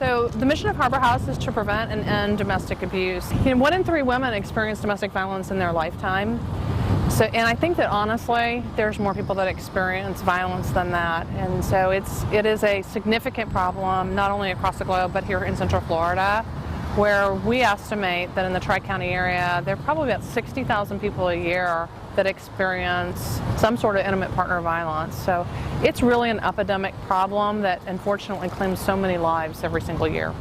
So the mission of Harbor House is to prevent and end domestic abuse. 1 in 3 women experience domestic violence in their lifetime. And I think that honestly, there's more people that experience violence than that. And so it is a significant problem, not only across the globe, but here in Central Florida, where we estimate that in the Tri-County area, there are probably about 60,000 people a year that experience some sort of intimate partner violence. So it's really an epidemic problem that unfortunately claims so many lives every single year.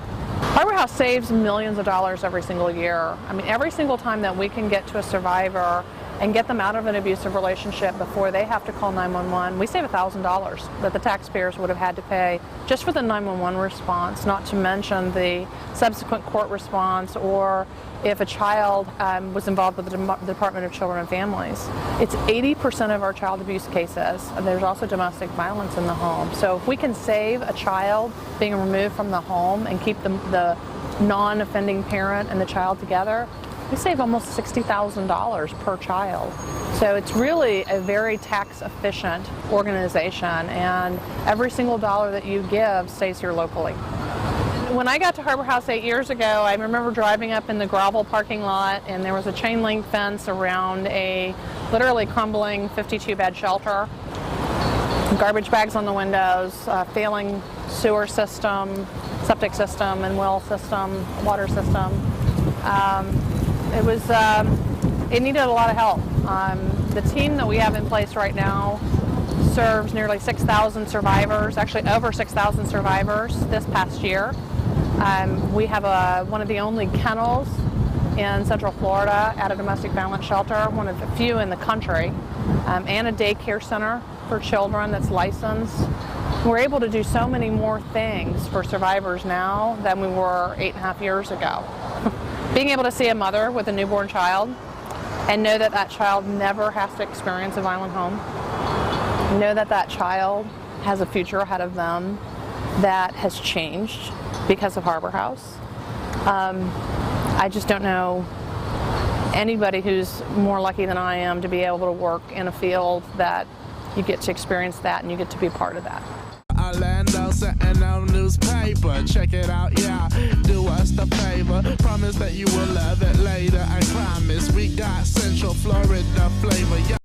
Harbor House saves millions of dollars every single year. I mean, every single time that we can get to a survivor and get them out of an abusive relationship before they have to call 911, we save $1,000 that the taxpayers would have had to pay just for the 911 response, not to mention the subsequent court response, or if a child was involved with the Department of Children and Families. It's 80% of our child abuse cases. There's also domestic violence in the home. So if we can save a child being removed from the home and keep the non-offending parent and the child together, we save almost $60,000 per child. So it's really a very tax-efficient organization, and every single dollar that you give stays here locally. When I got to Harbor House 8 years ago, I remember driving up in the gravel parking lot, and there was a chain link fence around a literally crumbling 52-bed shelter, garbage bags on the windows, failing sewer system, septic system, and well system, water system. It needed a lot of help. The team that we have in place right now serves nearly 6,000 survivors, actually over 6,000 survivors this past year. We have one of the only kennels in Central Florida at a domestic violence shelter, one of the few in the country, and a daycare center for children that's licensed. We're able to do so many more things for survivors now than we were 8.5 years ago. Being able to see a mother with a newborn child and know that that child never has to experience a violent home, know that that child has a future ahead of them that has changed because of Harbor House. I just don't know anybody who's more lucky than I am to be able to work in a field that you get to experience that and you get to be a part of that. Orlando, Sentinel newspaper, check it out, yeah, do us the favor, promise that you will love it later, I promise, we got Central Florida flavor, yeah.